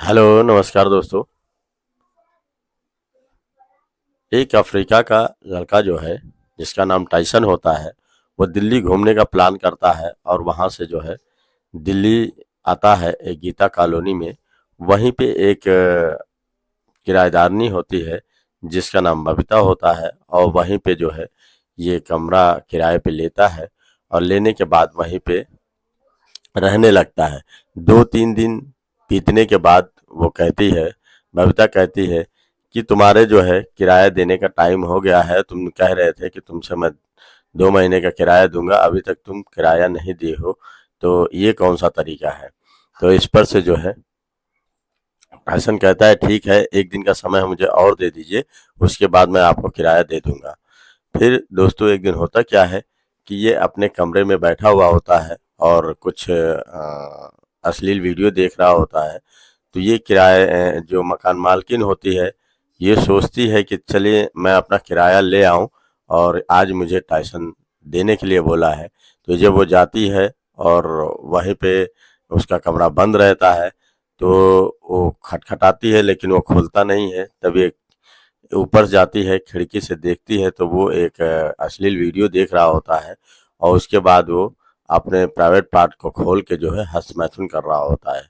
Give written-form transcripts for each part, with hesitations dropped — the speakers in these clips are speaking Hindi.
हेलो नमस्कार दोस्तों। एक अफ्रीका का लड़का जो है जिसका नाम टाइसन होता है, वो दिल्ली घूमने का प्लान करता है और वहाँ से जो है दिल्ली आता है एक गीता कॉलोनी में। वहीं पे एक किराएदारनी होती है जिसका नाम बबीता होता है और वहीं पे जो है ये कमरा किराए पे लेता है और लेने के बाद वहीं पे रहने लगता है। 2-3 दिन बीतने के बाद वो कहती है, बबीता कहती है कि तुम्हारे जो है किराया देने का टाइम हो गया है। तुम कह रहे थे कि तुमसे मैं 2 महीने का किराया दूंगा, अभी तक तुम किराया नहीं दिए हो, तो ये कौन सा तरीका है। तो इस पर से जो है हसन कहता है ठीक है, एक दिन का समय मुझे और दे दीजिए, उसके बाद मैं आपको किराया दे दूंगा। फिर दोस्तों एक दिन होता क्या है कि ये अपने कमरे में बैठा हुआ होता है और कुछ अश्लील वीडियो देख रहा होता है। तो ये जो मकान मालकिन होती है, ये सोचती है कि चलिए मैं अपना किराया ले आऊं और आज मुझे टाइसन देने के लिए बोला है। तो जब वो जाती है और वहीं पे उसका कमरा बंद रहता है, तो वो खटखटाती है लेकिन वो खोलता नहीं है। तभी एक ऊपर जाती है, खिड़की से देखती है तो वो एक अश्लील वीडियो देख रहा होता है और उसके बाद वो अपने प्राइवेट पार्ट को खोल के जो है हस्त मैथुन कर रहा होता है।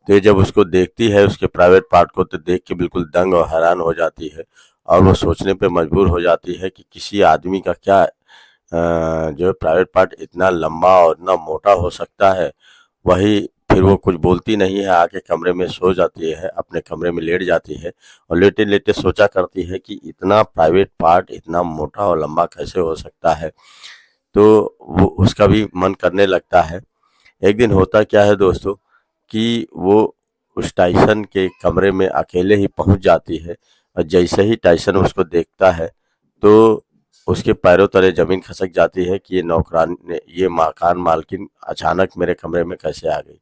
तो ये जब उसको देखती है उसके प्राइवेट पार्ट को, तो देख के बिल्कुल दंग और हैरान हो जाती है और वो सोचने पे मजबूर हो जाती है कि किसी आदमी का क्या जो है प्राइवेट पार्ट इतना लंबा और इतना मोटा हो सकता है। वही फिर वो कुछ बोलती नहीं है, आके कमरे में सो जाती है, अपने कमरे में लेट जाती है और लेटे-लेटे सोचा करती है कि इतना प्राइवेट पार्ट इतना मोटा और लंबा कैसे हो सकता है। तो वो उसका भी मन करने लगता है। एक दिन होता क्या है दोस्तों कि वो उस टाइसन के कमरे में अकेले ही पहुंच जाती है और जैसे ही टाइसन उसको देखता है, तो उसके पैरों तले जमीन खसक जाती है कि ये मकान मालकिन अचानक मेरे कमरे में कैसे आ गई।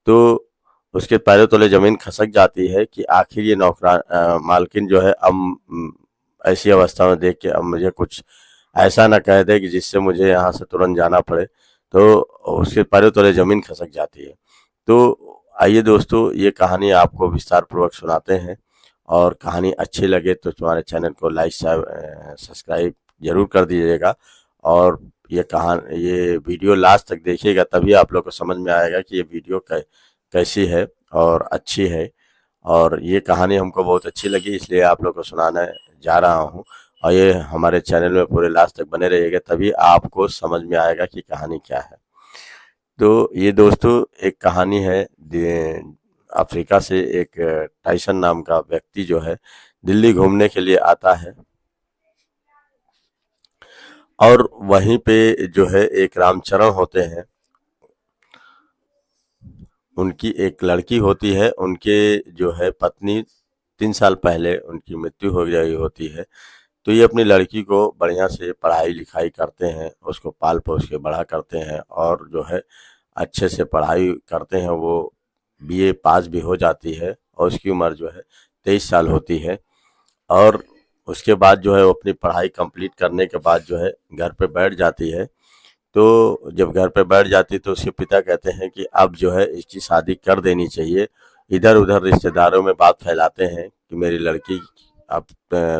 तो उसके पैरों तले जमीन खसक जाती है कि आखिर ये मालकिन जो है अब ऐसी अवस्था में देख के अब मुझे कुछ ऐसा ना कह दे कि जिससे मुझे यहाँ से तुरंत जाना पड़े। तो उसके पैरों तले जमीन खसक जाती है। तो आइए दोस्तों, ये कहानी आपको विस्तार पूर्वक सुनाते हैं और कहानी अच्छी लगे तो तुम्हारे चैनल को लाइक सब्सक्राइब जरूर कर दीजिएगा और ये वीडियो लास्ट तक देखिएगा, तभी आप लोग को समझ में आएगा कि ये वीडियो कैसी है और अच्छी है। और ये कहानी हमको बहुत अच्छी लगी, इसलिए आप लोग को सुनाने जा रहा हूँ और ये हमारे चैनल में पूरे लास्ट तक बने रहिएगा, तभी आपको समझ में आएगा कि कहानी क्या है। तो ये दोस्तों एक कहानी है अफ्रीका से। एक टाइसन नाम का व्यक्ति जो है दिल्ली घूमने के लिए आता है और वहीं पे जो है एक रामचरण होते हैं, उनकी एक लड़की होती है। उनके जो है पत्नी 3 साल पहले उनकी मृत्यु हो गई होती है। तो ये अपनी लड़की को बढ़िया से पढ़ाई लिखाई करते हैं, उसको पाल पोस के बड़ा करते हैं और जो है अच्छे से पढ़ाई करते हैं। वो बीए पास भी हो जाती है और उसकी उम्र जो है 23 साल होती है। और उसके बाद जो है वो अपनी पढ़ाई कंप्लीट करने के बाद जो है घर पे बैठ जाती है। तो जब घर पे बैठ जाती है तो उसके पिता कहते हैं कि अब जो है इसकी शादी कर देनी चाहिए। इधर उधर रिश्तेदारों में बात फैलाते हैं कि मेरी लड़की अब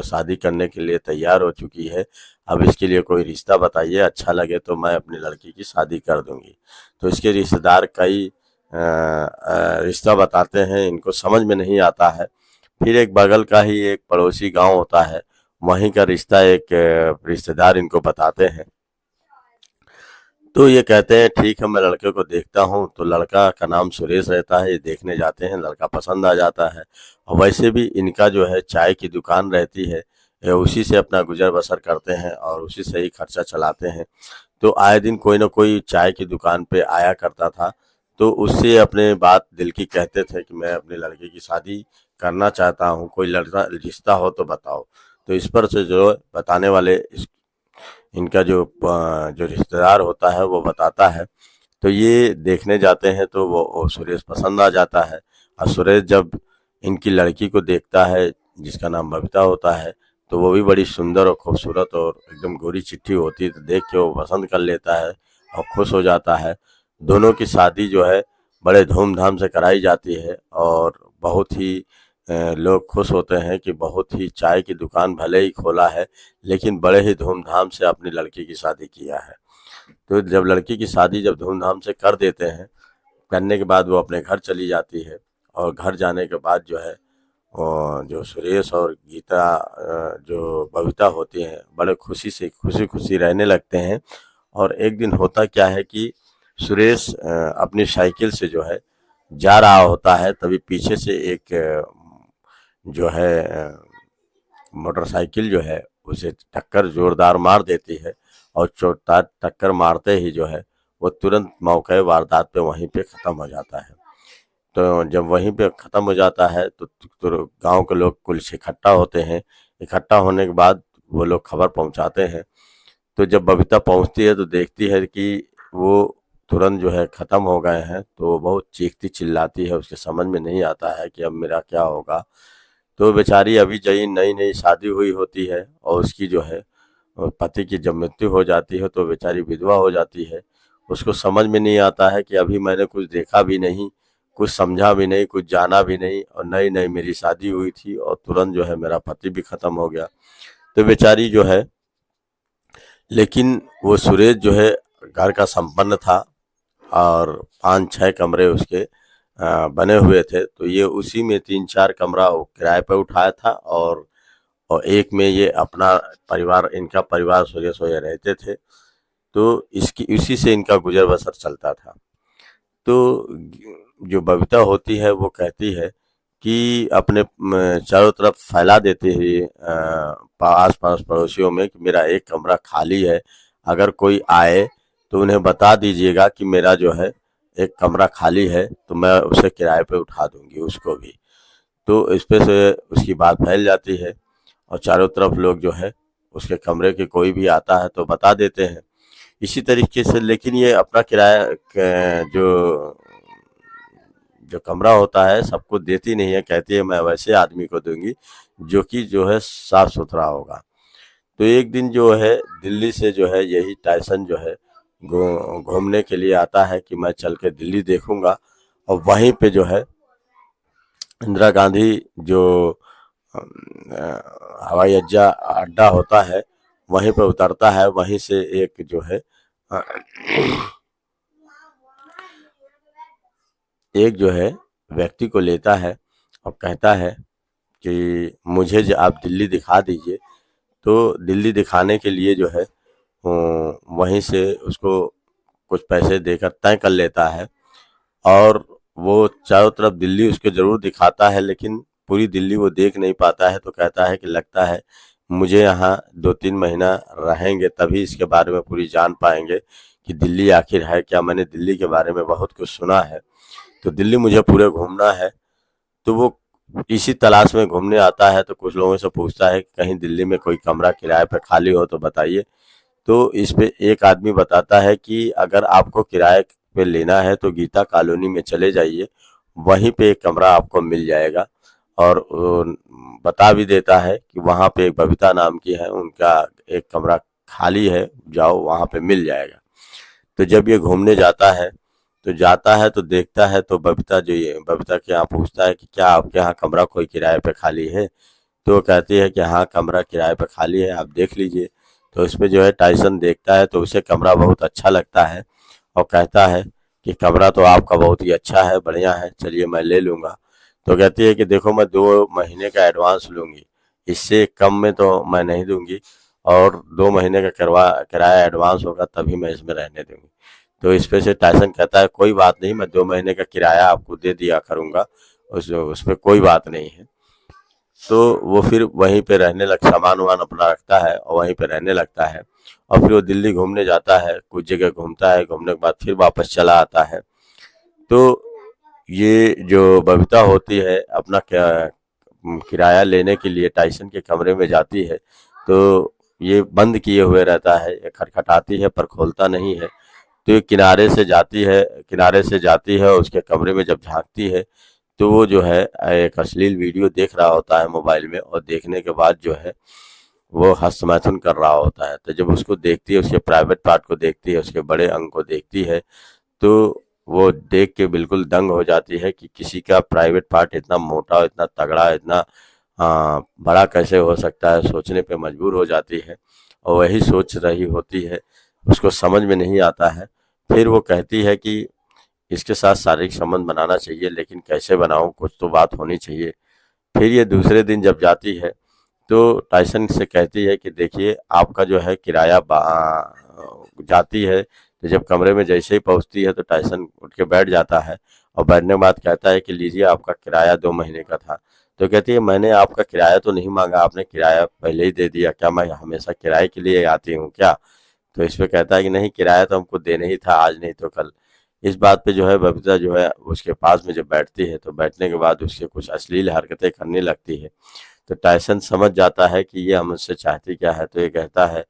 शादी करने के लिए तैयार हो चुकी है, अब इसके लिए कोई रिश्ता बताइए, अच्छा लगे तो मैं अपनी लड़की की शादी कर दूंगी। तो इसके रिश्तेदार कई रिश्ता बताते हैं, इनको समझ में नहीं आता है। फिर एक बगल का ही एक पड़ोसी गांव होता है, वहीं का रिश्ता एक रिश्तेदार इनको बताते हैं। तो ये कहते हैं ठीक है, मैं लड़के को देखता हूँ। तो लड़का का नाम सुरेश रहता है, ये देखने जाते हैं, लड़का पसंद आ जाता है और वैसे भी इनका जो है चाय की दुकान रहती है, ये उसी से अपना गुजर बसर करते हैं और उसी से ही खर्चा चलाते हैं। तो आए दिन कोई ना कोई चाय की दुकान पे आया करता था, तो उससे अपने बात दिल की कहते थे कि मैं अपनी लड़की की शादी करना चाहता हूँ, कोई लड़का रिश्ता हो तो बताओ। तो इस पर से जो बताने वाले इनका जो रिश्तेदार होता है वो बताता है। तो ये देखने जाते हैं तो वो सुरेश पसंद आ जाता है और सुरेश जब इनकी लड़की को देखता है जिसका नाम बबीता होता है, तो वो भी बड़ी सुंदर और खूबसूरत और एकदम गोरी चिट्ठी होती है, तो देख के वो पसंद कर लेता है और खुश हो जाता है। दोनों की शादी जो है बड़े धूमधाम से कराई जाती है और बहुत ही लोग खुश होते हैं कि बहुत ही चाय की दुकान भले ही खोला है, लेकिन बड़े ही धूमधाम से अपनी लड़की की शादी किया है। तो जब लड़की की शादी जब धूमधाम से कर देते हैं, करने के बाद वो अपने घर चली जाती है, और घर जाने के बाद जो है जो सुरेश और गीता जो बबीता होती हैं, बड़े खुशी से खुशी रहने लगते हैं। और एक दिन होता क्या है कि सुरेश अपनी साइकिल से जो है जा रहा होता है, तभी पीछे से एक जो है मोटरसाइकिल जो है उसे टक्कर जोरदार मार देती है, और जोरदार टक्कर मारते ही जो है वो तुरंत मौके वारदात पे वहीं पे ख़त्म हो जाता है। तो जब वहीं पे ख़त्म हो जाता है तो गांव के लोग कुल इकट्ठा होते हैं। इकट्ठा होने के बाद वो लोग खबर पहुंचाते हैं। तो जब बबीता पहुंचती है तो देखती है कि वो तुरंत जो है ख़त्म हो गए हैं, तो वो बहुत चीखती चिल्लाती है, उसके समझ में नहीं आता है कि अब मेरा क्या होगा। तो बेचारी अभी जई नई नई शादी हुई होती है, और उसकी जो है पति की जब मृत्यु हो जाती है तो बेचारी विधवा हो जाती है। उसको समझ में नहीं आता है कि अभी मैंने कुछ देखा भी नहीं, कुछ समझा भी नहीं, कुछ जाना भी नहीं, और नई नई मेरी शादी हुई थी और तुरंत जो है मेरा पति भी खत्म हो गया। तो बेचारी जो है, लेकिन वो सुरेश जो है घर का संपन्न था, और 5-6 कमरे उसके बने हुए थे। तो ये उसी में 3-4 कमरा वो किराए पे उठाया था, और एक में ये अपना परिवार, इनका परिवार सुरेश वगैरह रहते थे। तो इसकी इसी से इनका गुजर बसर चलता था। तो जो बबीता होती है वो कहती है कि अपने चारों तरफ फैला देते हुए आस पास पड़ोसियों में कि मेरा एक कमरा खाली है, अगर कोई आए तो उन्हें बता दीजिएगा कि मेरा जो है एक कमरा खाली है, तो मैं उसे किराए पे उठा दूंगी उसको भी। तो इस पे से उसकी बात फैल जाती है, और चारों तरफ लोग जो है उसके कमरे के कोई भी आता है तो बता देते हैं। इसी तरीके से, लेकिन ये अपना किराया जो जो कमरा होता है सबको देती नहीं है, कहती है मैं वैसे आदमी को दूंगी जो कि जो है साफ सुथरा होगा। तो एक दिन जो है दिल्ली से जो है यही टाइसन जो है घूमने के लिए आता है कि मैं चल के दिल्ली देखूंगा, और वहीं पे जो है इंदिरा गांधी जो हवाई अड्डा होता है वहीं पे उतरता है। वहीं से एक जो है एक जो है व्यक्ति को लेता है और कहता है कि मुझे आप दिल्ली दिखा दीजिए। तो दिल्ली दिखाने के लिए जो है वहीं से उसको कुछ पैसे देकर तय कर लेता है, और वो चारों तरफ दिल्ली उसको ज़रूर दिखाता है, लेकिन पूरी दिल्ली वो देख नहीं पाता है। तो कहता है कि लगता है मुझे यहाँ 2-3 महीना रहेंगे तभी इसके बारे में पूरी जान पाएंगे कि दिल्ली आखिर है क्या। मैंने दिल्ली के बारे में बहुत कुछ सुना है, तो दिल्ली मुझे पूरे घूमना है। तो वो इसी तलाश में घूमने आता है, तो कुछ लोगों से पूछता है कि कहीं दिल्ली में कोई कमरा किराए पे खाली हो तो बताइए। तो इस पे एक आदमी बताता है कि अगर आपको किराए पे लेना है तो गीता कॉलोनी में चले जाइए, वहीं पे एक कमरा आपको मिल जाएगा। और बता भी देता है कि वहाँ पे एक बबीता नाम की है, उनका एक कमरा खाली है, जाओ वहाँ पे मिल जाएगा। तो जब ये घूमने जाता है तो देखता है, तो बबीता के यहाँ पूछता है कि क्या आपके यहाँ कमरा कोई किराए पे खाली है। तो वो कहती है कि हाँ कमरा किराए पे खाली है, आप देख लीजिए। तो इसमें जो है टाइसन देखता है तो उसे कमरा बहुत अच्छा लगता है, और कहता है कि कमरा तो आपका बहुत ही अच्छा है, बढ़िया है, चलिए मैं ले लूँगा। तो कहती है कि देखो मैं 2 महीने का एडवांस लूँगी, इससे कम में तो मैं नहीं दूंगी, और 2 महीने का किराया एडवांस होगा तभी मैं इसमें रहने दूंगी। तो इस पे से टाइसन कहता है कोई बात नहीं, मैं 2 महीने का किराया आपको दे दिया करूँगा, उसमें कोई बात नहीं है। तो वो फिर वहीं पे रहने सामान वामान अपना रखता है और वहीं पे रहने लगता है। और फिर वो दिल्ली घूमने जाता है, कुछ जगह घूमता है, घूमने के बाद फिर वापस चला आता है। तो ये जो बबीता होती है अपना किराया लेने के लिए टाइसन के कमरे में जाती है, तो ये बंद किए हुए रहता है, ये खटखटाती है पर खोलता नहीं है। तो ये किनारे से जाती है और उसके कमरे में जब झांकती है तो वो जो है एक अश्लील वीडियो देख रहा होता है मोबाइल में, और देखने के बाद जो है वो हस्तमैथुन कर रहा होता है। तो जब उसको देखती है, उसके प्राइवेट पार्ट को देखती है, उसके बड़े अंग को देखती है, तो वो देख के बिल्कुल दंग हो जाती है कि किसी का प्राइवेट पार्ट इतना मोटा, इतना तगड़ा, इतना बड़ा कैसे हो सकता है, सोचने पे मजबूर हो जाती है और वही सोच रही होती है, उसको समझ में नहीं आता है। फिर वो कहती है कि इसके साथ शारीरिक संबंध बनाना चाहिए, लेकिन कैसे बनाऊं, कुछ तो बात होनी चाहिए। फिर ये दूसरे दिन जब जाती है तो टाइसन से कहती है कि देखिए आपका जो है किराया जाती है। तो जब कमरे में जैसे ही पहुंचती है तो टाइसन उठ के बैठ जाता है और बैठने के बाद कहता है कि लीजिए आपका किराया 2 महीने का था। तो कहती है मैंने आपका किराया तो नहीं मांगा, आपने किराया पहले ही दे दिया, क्या मैं हमेशा किराए के लिए आती हूँ क्या? तो इस पे कहता है कि नहीं, किराया तो हमको देना ही था, आज नहीं तो कल। इस बात पे जो है बबीता जो है उसके पास में जब बैठती है तो बैठने के बाद उसके कुछ अश्लील हरकतें करने लगती है। तो टायसन समझ जाता है कि ये हमसे चाहती क्या है, तो ये कहता है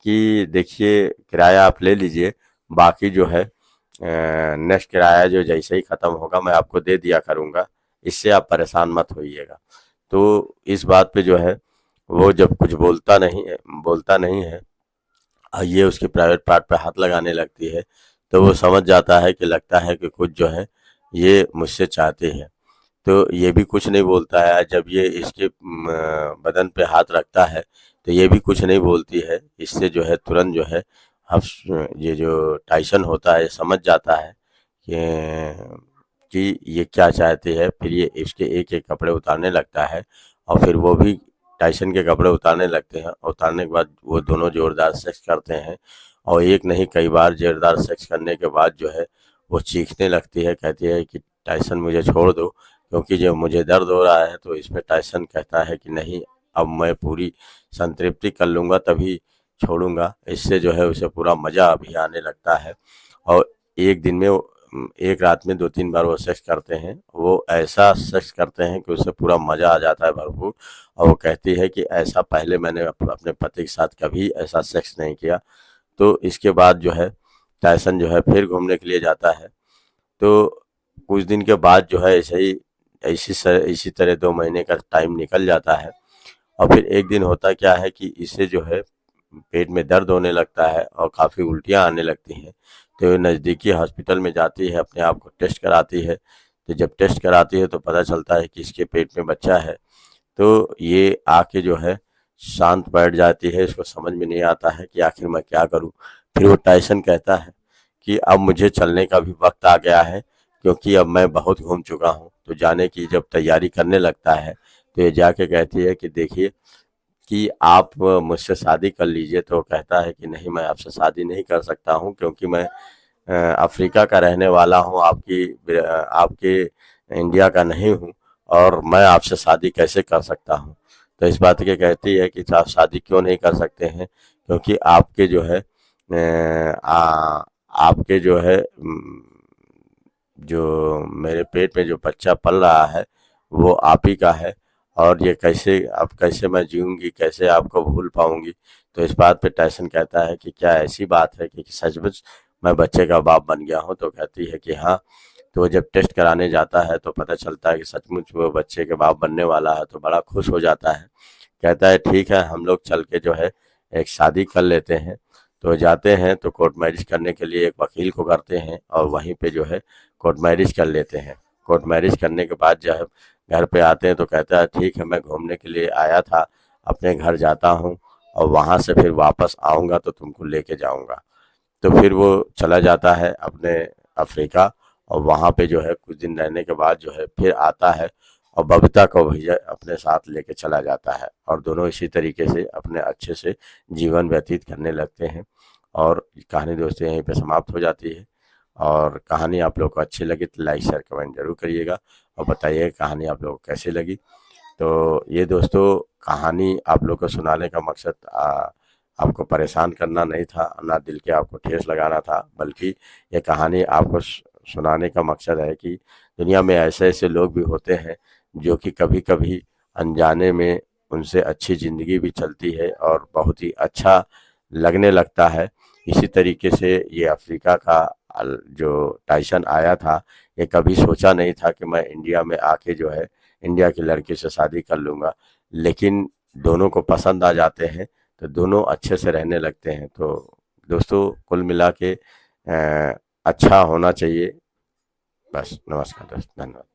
कि देखिए किराया आप ले लीजिए, बाकी जो है नेक्स्ट किराया जो जैसे ही ख़त्म होगा मैं आपको दे दिया करूँगा, इससे आप परेशान मत होइएगा। तो इस बात पे जो है वो जब कुछ बोलता नहीं है ये उसके प्राइवेट पार्ट पे हाथ लगाने लगती है, तो वो समझ जाता है कि लगता है कि कुछ जो है ये मुझसे चाहते हैं। तो ये भी कुछ नहीं बोलता है। जब ये इसके बदन पे हाथ रखता है तो ये भी कुछ नहीं बोलती है। इससे जो है तुरंत जो है हफ्स ये जो टाइसन होता है ये समझ जाता है कि ये क्या चाहती है। फिर ये इसके एक एक कपड़े उतारने लगता है और फिर वो भी टाइसन के कपड़े उतारने लगते हैं। उतारने के बाद वो दोनों जोरदार सेक्स करते हैं और एक नहीं कई बार जोरदार सेक्स करने के बाद जो है वो चीखने लगती है, कहती है कि टाइसन मुझे छोड़ दो, क्योंकि जब मुझे दर्द हो रहा है। तो इसमें टाइसन कहता है कि नहीं, अब मैं पूरी संतृप्ति कर लूँगा तभी छोड़ूंगा। इससे जो है उसे पूरा मज़ा अभी आने लगता है और एक दिन में एक रात में 2-3 बार वो सेक्स करते हैं। वो ऐसा सेक्स करते हैं कि उसे पूरा मज़ा आ जाता है भरपूर। और वो कहती है कि ऐसा पहले मैंने अपने पति के साथ कभी ऐसा सेक्स नहीं किया। तो इसके बाद जो है टायसन जो है फिर घूमने के लिए जाता है। तो कुछ दिन के बाद जो है इसी तरह 2 महीने का टाइम निकल जाता है और फिर एक दिन होता क्या है कि इसे जो है पेट में दर्द होने लगता है और काफ़ी उल्टियाँ आने लगती हैं। तो ये नज़दीकी हॉस्पिटल में जाती है, अपने आप को टेस्ट कराती है। तो जब टेस्ट कराती है तो पता चलता है कि इसके पेट में बच्चा है। तो ये आके जो है शांत बैठ जाती है, इसको समझ में नहीं आता है कि आखिर मैं क्या करूं। फिर वो टाइसन कहता है कि अब मुझे चलने का भी वक्त आ गया है, क्योंकि अब मैं बहुत घूम चुका हूं। तो जाने की जब तैयारी करने लगता है तो ये जाके कहती है कि देखिए कि आप मुझसे शादी कर लीजिए। तो वो कहता है कि नहीं, मैं आपसे शादी नहीं कर सकता हूँ, क्योंकि मैं अफ्रीका का रहने वाला हूँ, आपके इंडिया का नहीं हूँ और मैं आपसे शादी कैसे कर सकता हूँ। तो इस बात के कहती है कि आप शादी क्यों नहीं कर सकते हैं, क्योंकि आपके जो है आपके जो है जो मेरे पेट में जो बच्चा पल रहा है वो आप ही का है। और ये कैसे, अब कैसे मैं जीऊंगी, कैसे आपको भूल पाऊंगी। तो इस बात पे टाइसन कहता है कि क्या ऐसी बात है कि सचमुच मैं बच्चे का बाप बन गया हूँ? तो कहती है कि हाँ। तो वो जब टेस्ट कराने जाता है तो पता चलता है कि सचमुच वो बच्चे के बाप बनने वाला है। तो बड़ा खुश हो जाता है, कहता है ठीक है, हम लोग चल के जो है एक शादी कर लेते हैं। तो जाते हैं तो कोर्ट मैरिज करने के लिए एक वकील को करते हैं और वहीं पे जो है कोर्ट मैरिज कर लेते हैं। कोर्ट मैरिज करने के बाद जब घर पे आते हैं तो कहता है ठीक है, मैं घूमने के लिए आया था, अपने घर जाता हूँ और वहाँ से फिर वापस आऊँगा तो तुमको लेके जाऊँगा। तो फिर वो चला जाता है अपने अफ्रीका और वहाँ पे जो है कुछ दिन रहने के बाद जो है फिर आता है और बबीता को भी अपने साथ लेके चला जाता है और दोनों इसी तरीके से अपने अच्छे से जीवन व्यतीत करने लगते हैं। और कहानी दोस्तों यहीं पे समाप्त हो जाती है। और कहानी आप लोग को अच्छी लगी तो लाइक शेयर कमेंट जरूर करिएगा और बताइए कहानी आप लोग को कैसी लगी। तो ये दोस्तों कहानी आप लोग को सुनाने का मकसद आपको परेशान करना नहीं था, ना दिल के आपको ठेस लगाना था, बल्कि ये कहानी आपको सुनाने का मकसद है कि दुनिया में ऐसे ऐसे लोग भी होते हैं जो कि कभी कभी अनजाने में उनसे अच्छी ज़िंदगी भी चलती है और बहुत ही अच्छा लगने लगता है। इसी तरीके से ये अफ्रीका का जो टाइसन आया था, ये कभी सोचा नहीं था कि मैं इंडिया में आके जो है इंडिया की लड़की से शादी कर लूँगा। लेकिन दोनों को पसंद आ जाते हैं तो दोनों अच्छे से रहने लगते हैं। तो दोस्तों कुल मिला के अच्छा होना चाहिए, बस नमस्कार दोस्त, धन्यवाद।